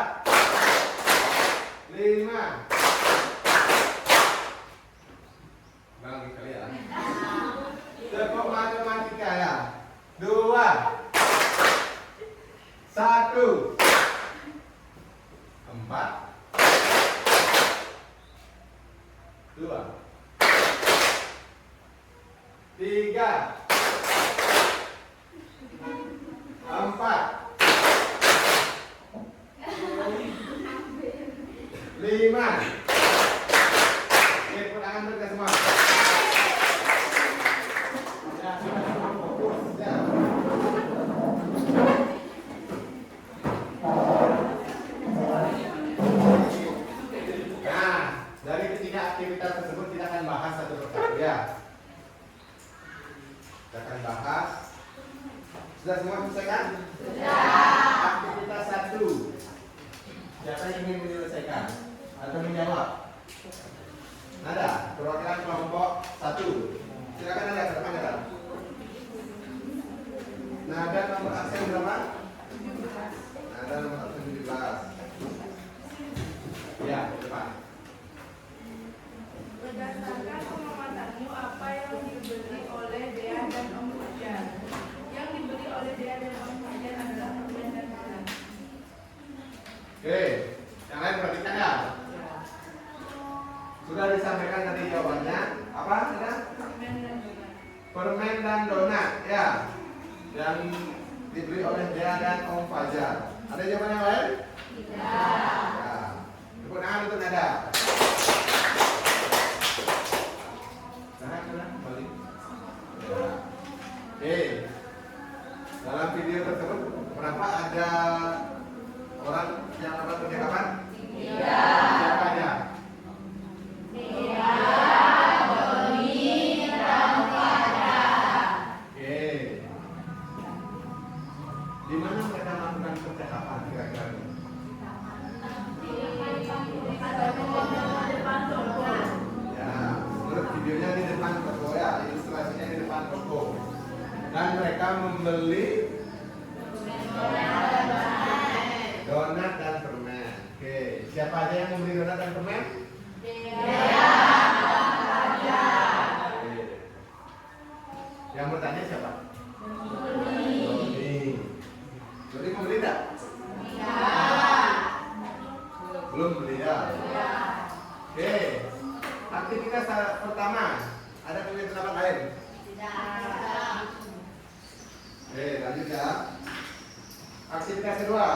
4, 5. Bang, kali ya. Tepuk matematika ya. 2, 1, 4, 2, 3, 4, 5. Oke, tepuk tangan mereka semua. Ya, fokus. Ya. Nah, dari ketiga aktivitas tersebut kita akan bahas satu persatu ya. Kita akan bahas. Sudah semua selesai kan? Sudah. Aktivitas 1. Siapa yang ingin menyelesaikan atau menjawab? Nada, perwakilan kelompok 1. Silakan Nada, ke depan Nada. Nada nomor absen berapa? Nada nomor absen 17. Ya, ke depan. Berdasarkan pengamatanmu, apa yang diberi oleh Dea dan Om Fajar? Yang diberi oleh Dea dan Om Fajar adalah permen dan karet. Oke, yang lain perhatikan ya. Sudah disampaikan tadi jawabannya. Apa? Ada? Permen dan donat. Permen dan donat, ya. Yang diberi oleh Dea dan Om Fajar. Ada jawaban yang lain? Tidak. Ya. Tepuk tangan untuk Nada. Nah, kembali. Ya. Oke. Dalam video tersebut, kenapa ada orang yang melakukan percakapan? Siapa aja? Oke. Di mana mereka melakukan percakapan kira-kira? Ya, menurut videonya di depan toko ya, ilustrasinya di depan toko. Dan mereka membeli donat dan permen. Oke, siapa aja yang membeli donat dan permen? Oke. Yang bertanya siapa? Doni. Doni membeli tidak? Belum beli ya? Oke. Aktivitas pertama, ada pemilihan pendapat lain? Oke, lanjut ya. Aktivitas kedua,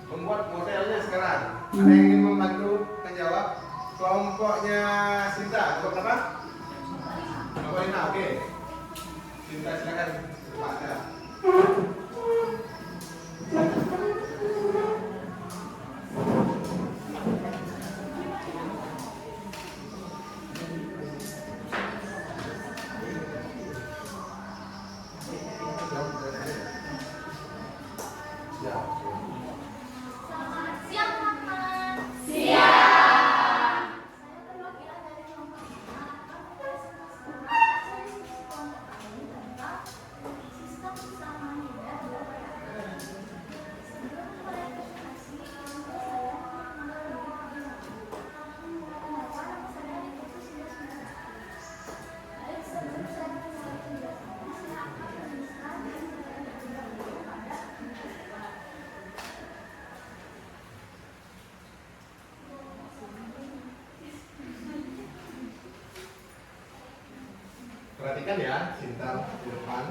membuat modelnya sekarang. Ada yang ingin membantu menjawab? Kelompoknya Sinta, kelompok berapa? Kelompok 5, oke. Sinta silakan baca. Perhatikan ya, Sinta di depan.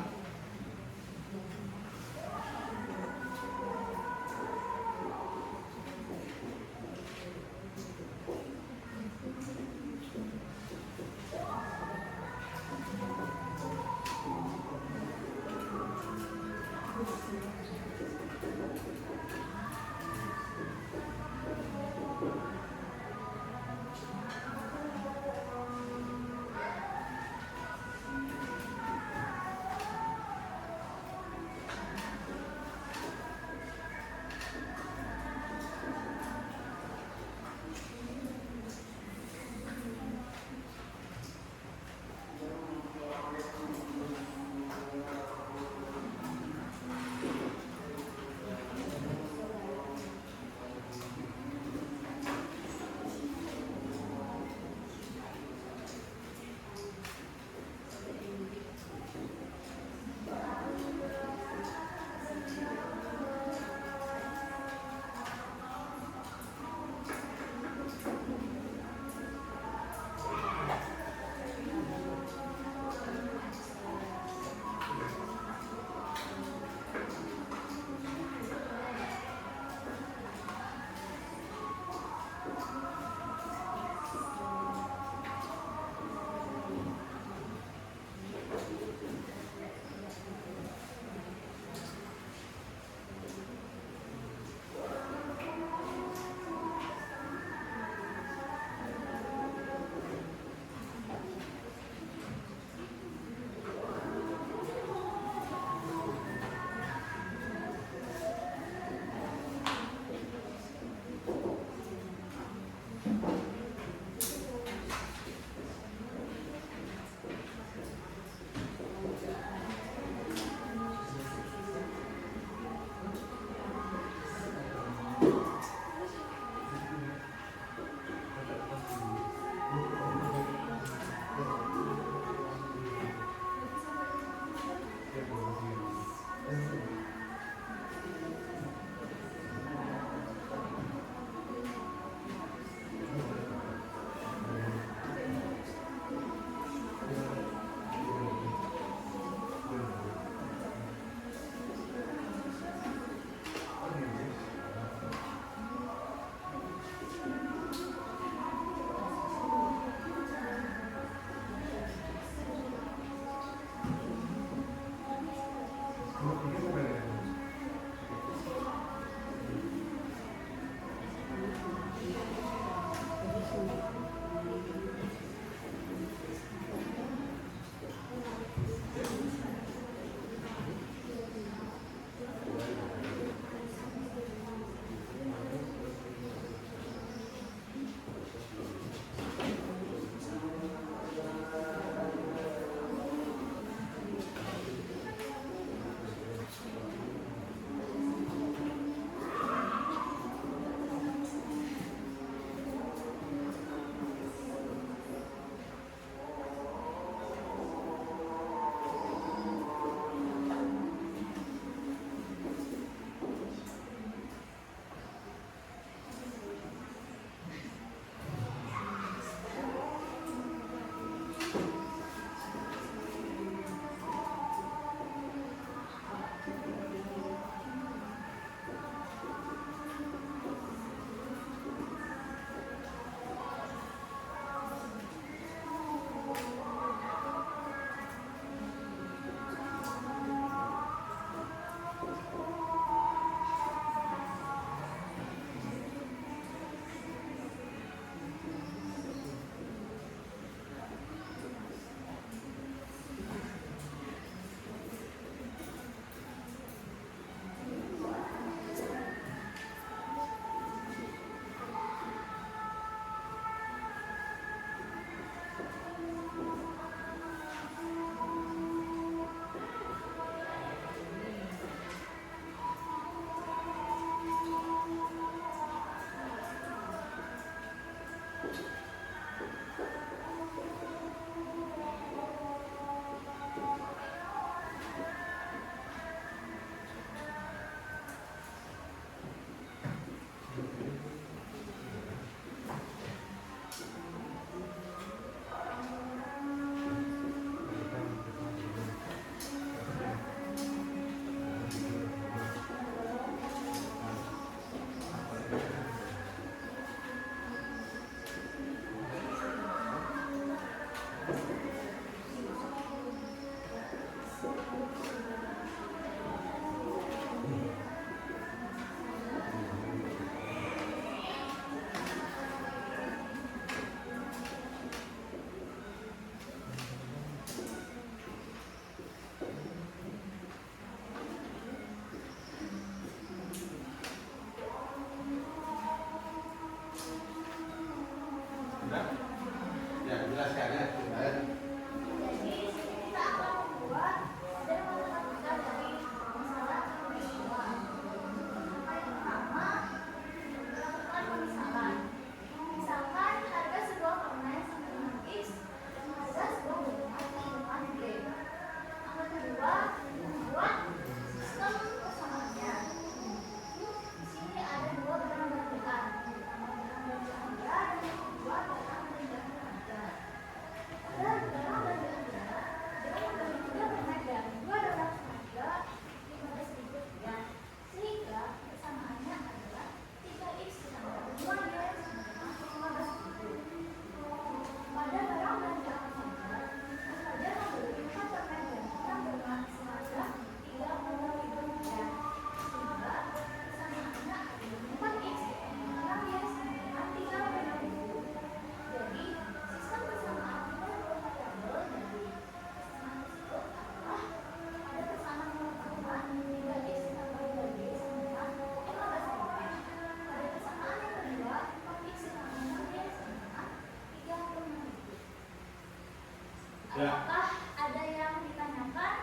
Ya. Apakah ada yang ditanyakan?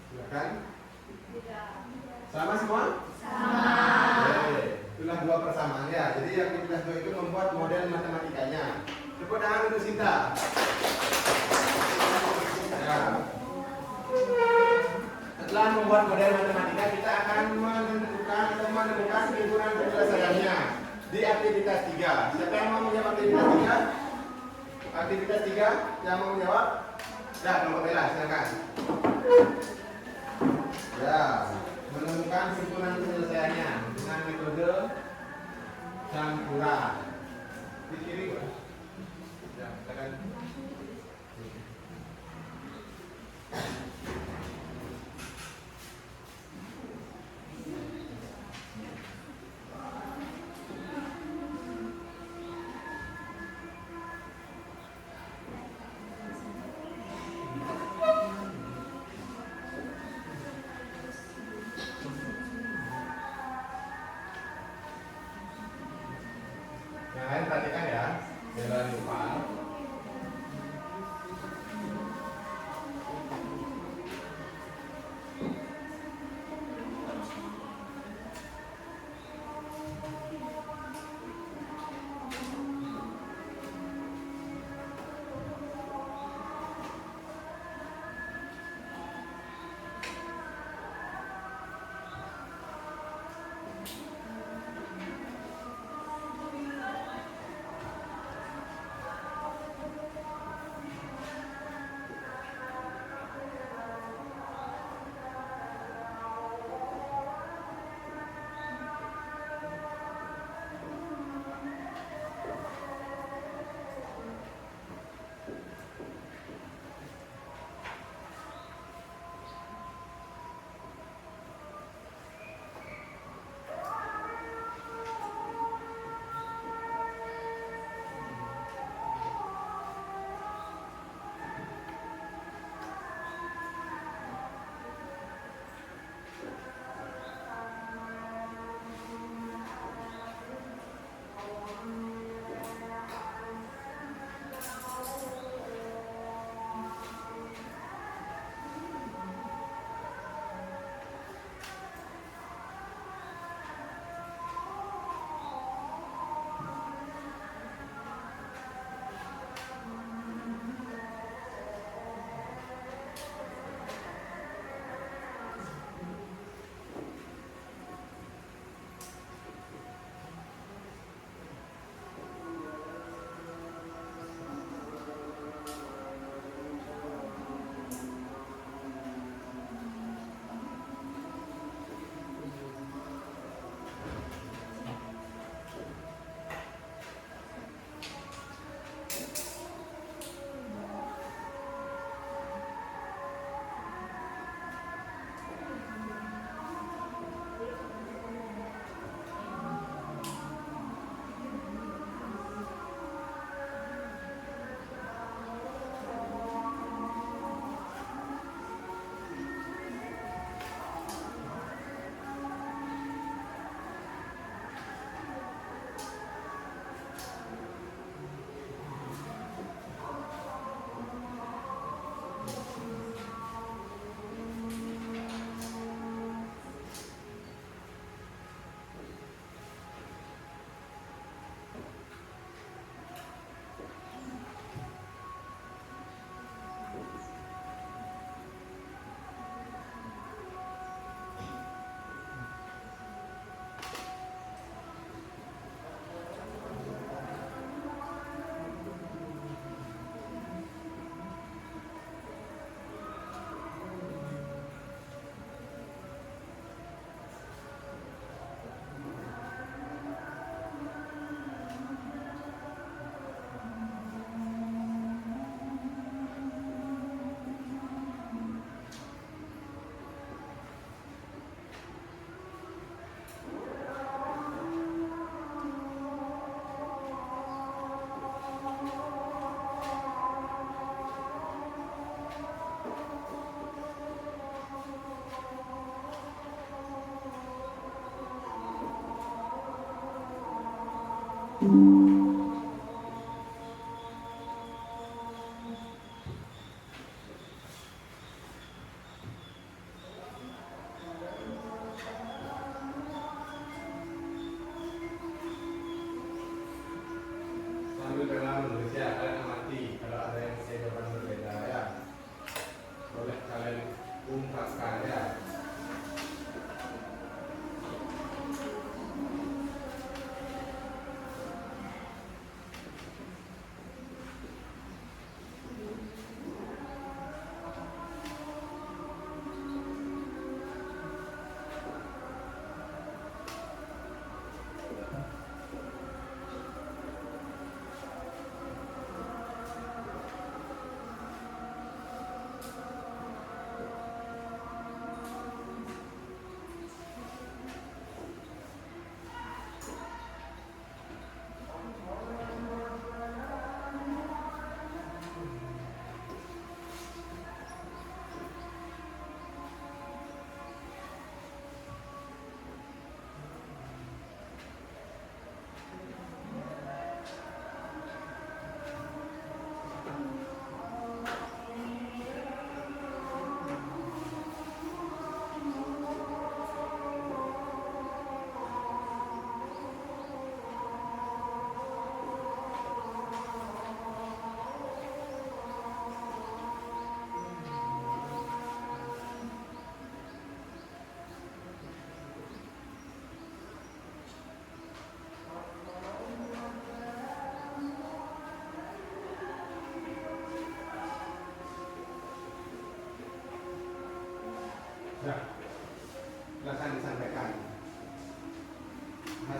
Silakan. Tidak. Sama semua? Sama. Oke. Itulah dua persamaan ya. Jadi aktivitas 2 itu membuat model matematikanya. Tepuk tangan untuk Sinta. Ya. Setelah membuat model matematika, kita akan menentukan atau menemukan himpunan penyelesaiannya di aktivitas 3. Siapa yang mau menjawab aktivitas 3? Aktivitas 3 yang mau menjawab? Ya, kelompok merah, silakan. Ya, menemukan himpunan penyelesaiannya dengan metode campuran. Di kiri, Pak. Ya, silakan. Yang lain perhatikan ya, jangan lupa.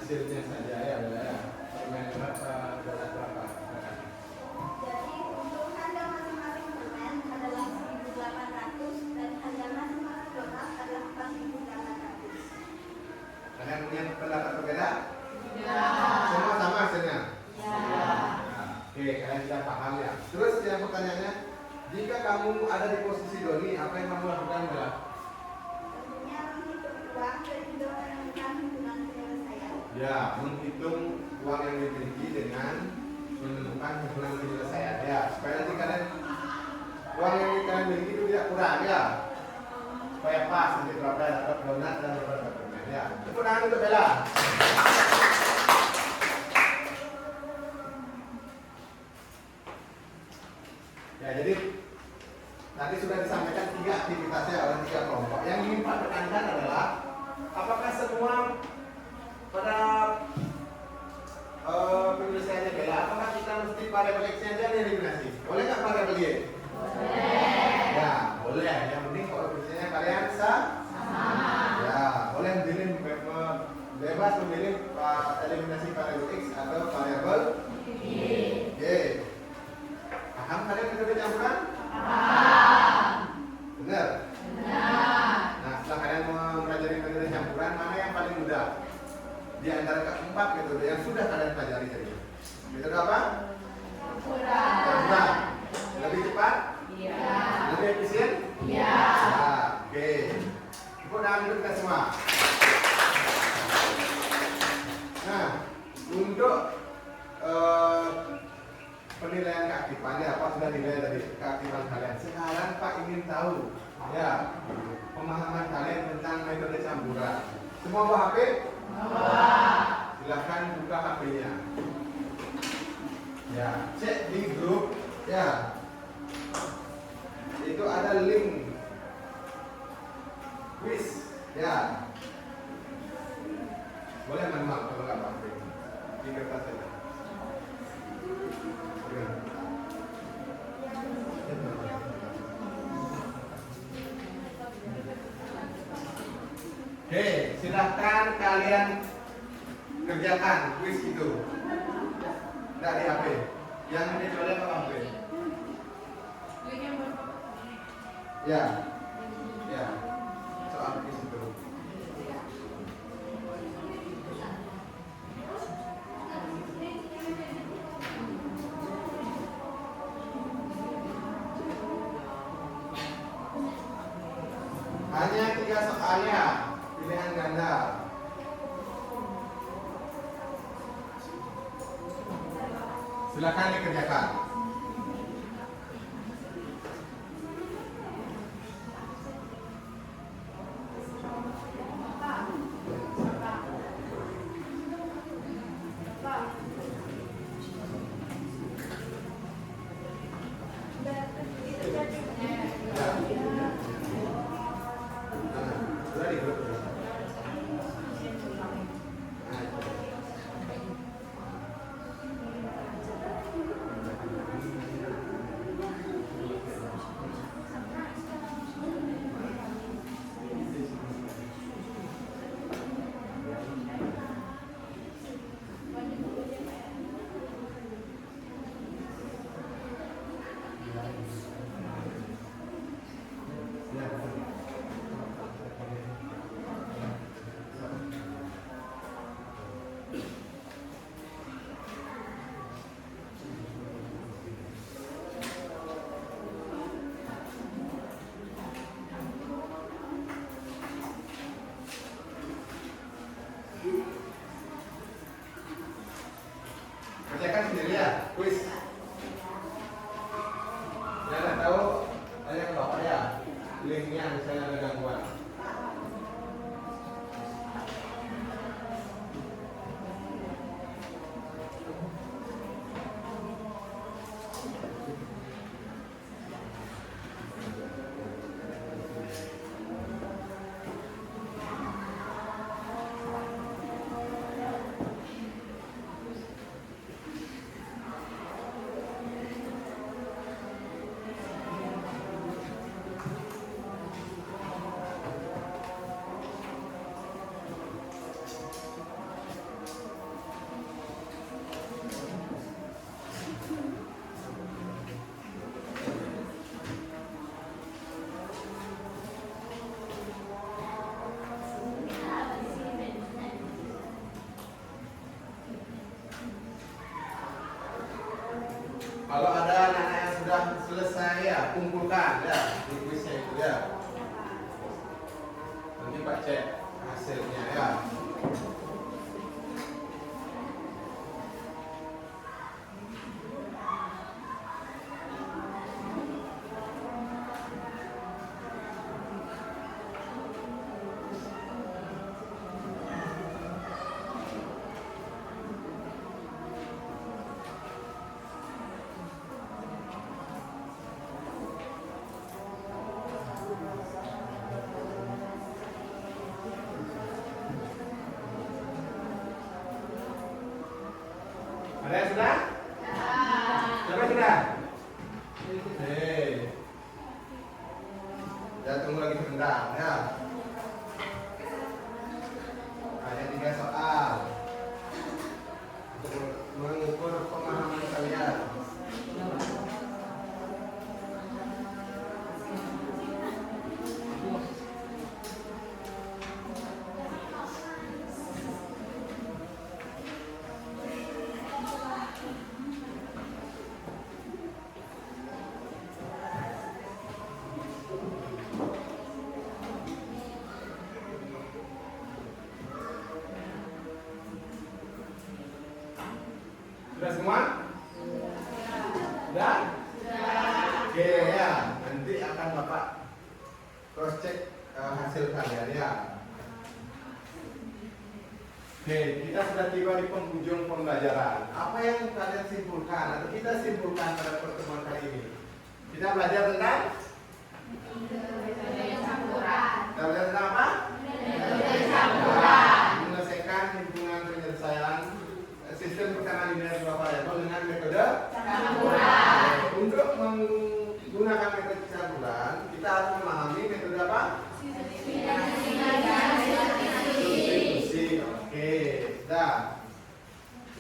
hasilnya saja ya, Bella ya. Permen berapa, donat berapa? Jadi untuk harga masing-masing permen adalah 1.800 dan harga masing-masing donat adalah 4.800. Kalian punya pendapat berbeda? Ya. Semua sama hasilnya? Ya. Nah, oke, kalian sudah paham ya. Terus yang pertanyaannya, jika kamu ada di posisi Doni, apa yang kamu lakukan, Bella? Tentunya menghitung uang dan juga menemukan hitungan penyelesaian. Ya, menghitung uang yang dimiliki dengan menemukan hitungan penyelesaian ya, supaya nanti kalian uang yang kalian miliki itu tidak kurang ya, supaya pas nanti berapa dapat donat dan berapa dapat permen ya. Tepuk tangan untuk Bella. Ya, jadi tadi sudah disampaikan 3 aktivitasnya oleh 3 kelompok. Yang ingin Pak tekankan adalah apakah semua pada penyelesaiannya Bella, apakah kita mesti variabel X-nya aja yang eliminasi? Boleh nggak variabel Y? Boleh. Ya, boleh. Yang penting kalau penyelesaiannya kalian sama. Ya, boleh memilih bebas memilih eliminasi variabel X atau variabel Y. Paham kalian metode campuran? Paham. Benar? Benar. Nah, setelah kalian mempelajari metode campuran, mana yang paling mudah? Di antara keempat metode yang sudah kalian pelajari tadi. Metode apa? Campuran. Lebih cepat? Iya. Lebih efisien? Iya. Nah, oke. Tepuk tangan untuk kita semua. Nah, untuk penilaian keaktifannya, apa sudah nilai tadi keaktifan kalian. Sekarang Pak ingin tahu ya pemahaman kalian tentang metode campuran. Semua bawa HP? Silahkan buka HP-nya. Ya, cek di grup ya. Itu ada link quiz ya. Boleh manual kalau nggak pakai di kertas saja. Oke, silahkan kalian kerjakan kuis itu. Tidak di HP. Yang kecuali apa HP? Ya, ya. Soal kuis itu. Hanya 3 soalnya. Pilihan ganda. Silakan dikerjakan. Sudah di grup. Kerjakan sendiri ya, kuis. Yang nggak tahu, tanya ke bapak ya. Linknya misalnya ada gangguan. Kalau ada anak-anak yang sudah selesai ya, kumpulkan ya di kuisnya itu ya. Nanti Pak cek hasilnya ya. Ada yang sudah? Siapa yang sudah? Ya tunggu lagi sebentar ya. Hanya 3 soal untuk mengukur pemahaman kalian. Sudah semua? Sudah? Oke ya, nanti akan Bapak cross check hasil kalian ya. Oke, kita sudah tiba di penghujung pembelajaran. Apa yang kalian simpulkan atau kita simpulkan pada pertemuan kali ini? Kita belajar tentang kita belajar tentang apa? Menyelesaikan hubungan penyelesaian sistem pertemanan linear dua variabel dengan metode campuran. Untuk menggunakan metode campuran, kita harus memahami metode apa? Substitusi. Oke, sudah.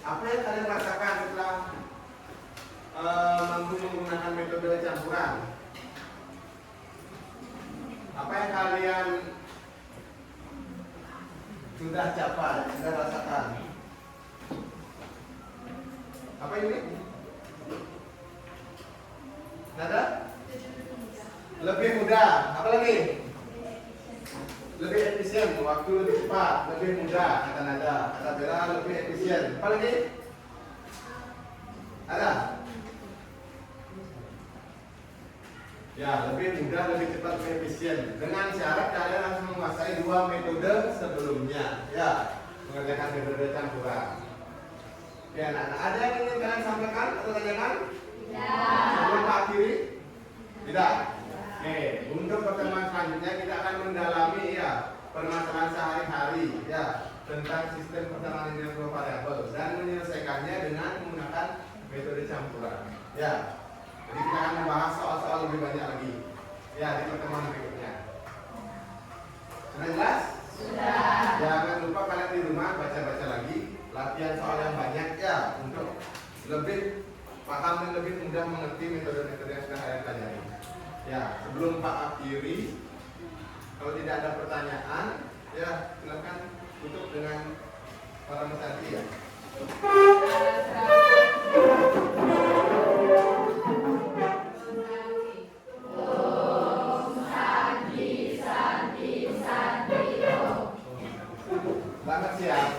Apa yang kalian rasakan setelah mampu menggunakan metode campuran? Apa yang kalian sudah capai, sudah rasakan? Apa ini? Nada? Lebih mudah. Apa lagi? Lebih efisien, waktu lebih cepat, lebih mudah. Kata Nada, kata Bella lebih efisien. Apa lagi? Ada? Ya, lebih mudah, lebih cepat, lebih efisien. Dengan syarat kalian harus menguasai 2 metode sebelumnya. Ya, mengerjakan metode campuran. Ya, anak-anak, ada yang ingin kalian sampaikan atau tanyakan? Tidak. Sebelum Pak akhiri? Tidak. Oke, untuk pertemuan selanjutnya kita akan mendalami ya permasalahan sehari-hari ya tentang sistem pertemanan linear dua variabel dan menyelesaikannya dengan menggunakan metode campuran. Ya, jadi kita akan membahas soal-soal lebih banyak lagi ya di pertemuan berikutnya. Sudah jelas? Sudah. Jangan lupa kalian di rumah baca-baca lagi. Latihan soal yang banyak ya untuk lebih paham dan lebih mudah mengerti metode-metode yang sudah kalian pelajari. Ya, sebelum Pak akhiri, kalau tidak ada pertanyaan, ya silakan tutup dengan para mesantri ya. Selamat siang.